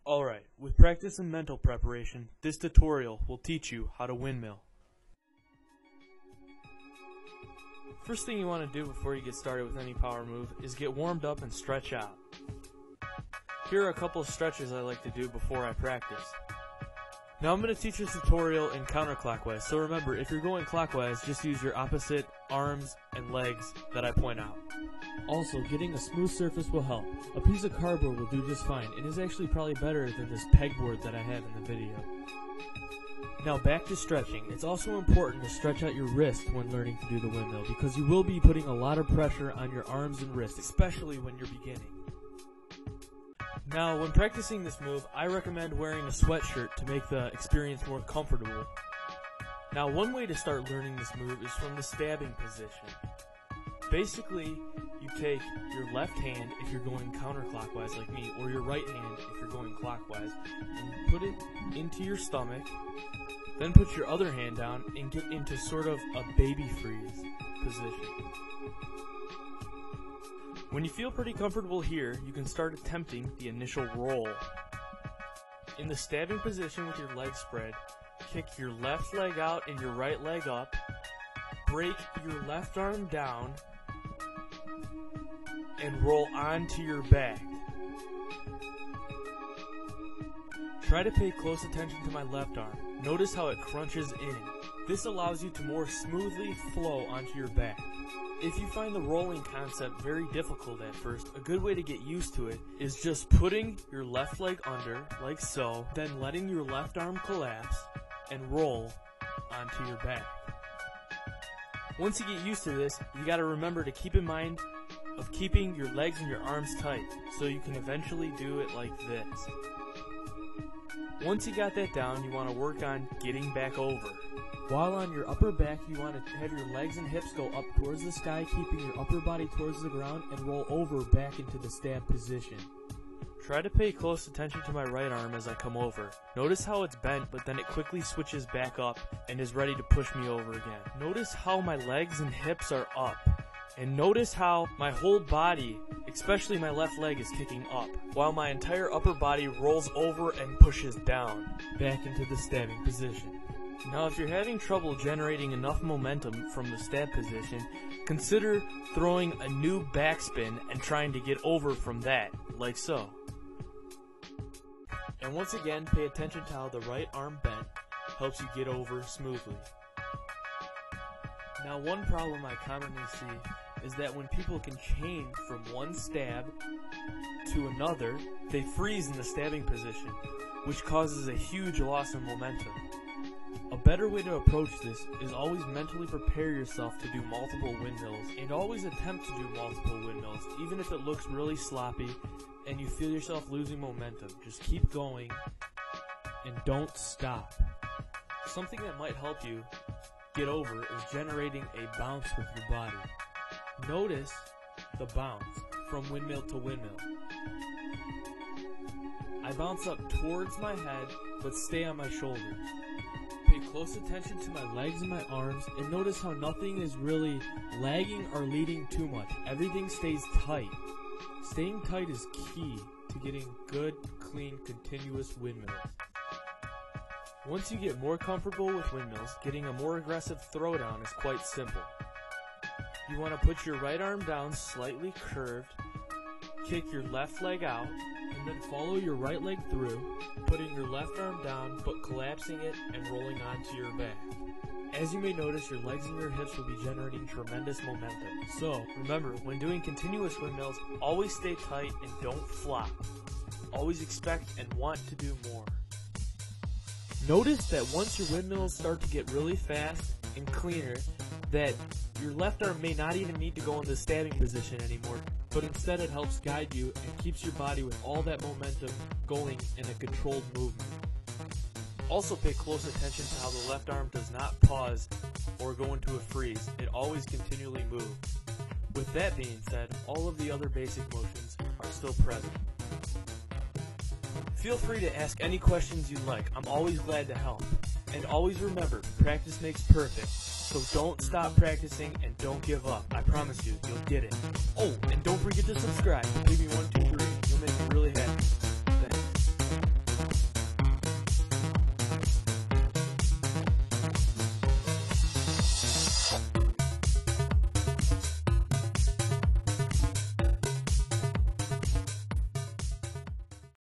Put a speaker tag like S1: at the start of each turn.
S1: Alright, with practice and mental preparation, this tutorial will teach you how to windmill. First thing you want to do before you get started with any power move is get warmed up and stretch out. Here are a couple of stretches I like to do before I practice. Now I'm going to teach this tutorial in counterclockwise, so remember, if you're going clockwise, just use your opposite arms and legs that I point out. Also, getting a smooth surface will help. A piece of cardboard will do just fine, and is actually probably better than this pegboard that I have in the video. Now back to stretching. It's also important to stretch out your wrist when learning to do the windmill, because you will be putting a lot of pressure on your arms and wrists, especially when you're beginning. Now, when practicing this move, I recommend wearing a sweatshirt to make the experience more comfortable. Now, one way to start learning this move is from the stabbing position. Basically, you take your left hand if you're going counterclockwise like me, or your right hand if you're going clockwise, and you put it into your stomach, then put your other hand down and get into sort of a baby freeze position. When you feel pretty comfortable here, you can start attempting the initial roll. In the stabbing position with your legs spread, kick your left leg out and your right leg up, break your left arm down, and roll onto your back. Try to pay close attention to my left arm. Notice how it crunches in. This allows you to more smoothly flow onto your back. If you find the rolling concept very difficult at first, a good way to get used to it is just putting your left leg under, like so, then letting your left arm collapse and roll onto your back. Once you get used to this, you gotta remember to keep in mind of keeping your legs and your arms tight, so you can eventually do it like this. Once you got that down, you want to work on getting back over. While on your upper back, you want to have your legs and hips go up towards the sky, keeping your upper body towards the ground, and roll over back into the stab position. Try to pay close attention to my right arm as I come over. Notice how it's bent, but then it quickly switches back up and is ready to push me over again. Notice how my legs and hips are up. And notice how my whole body, especially my left leg, is kicking up, while my entire upper body rolls over and pushes down, back into the stabbing position. Now if you're having trouble generating enough momentum from the stab position, consider throwing a new backspin and trying to get over from that, like so. And once again, pay attention to how the right arm bent helps you get over smoothly. Now one problem I commonly see is that when people can change from one stab to another, they freeze in the stabbing position, which causes a huge loss of momentum. A better way to approach this is always mentally prepare yourself to do multiple windmills, and always attempt to do multiple windmills, even if it looks really sloppy and you feel yourself losing momentum. Just keep going and don't stop. Something that might help you get over is generating a bounce with your body. Notice the bounce from windmill to windmill. I bounce up towards my head, but stay on my shoulders. Pay close attention to my legs and my arms, and notice how nothing is really lagging or leading too much. Everything stays tight. Staying tight is key to getting good, clean, continuous windmills. Once you get more comfortable with windmills, getting a more aggressive throwdown is quite simple. You want to put your right arm down slightly curved, kick your left leg out, and then follow your right leg through, putting your left arm down but collapsing it and rolling onto your back. As you may notice, your legs and your hips will be generating tremendous momentum. So, remember, when doing continuous windmills, always stay tight and don't flop. Always expect and want to do more. Notice that once your windmills start to get really fast and cleaner, that your left arm may not even need to go in the stabbing position anymore, but instead it helps guide you and keeps your body with all that momentum going in a controlled movement. Also pay close attention to how the left arm does not pause or go into a freeze. It always continually moves. With that being said, all of the other basic motions are still present. Feel free to ask any questions you'd like. I'm always glad to help. And always remember, practice makes perfect. So don't stop practicing and don't give up. I promise you, you'll get it. Oh, and don't forget to subscribe. Give me 1, 2, 3. You'll make me really happy.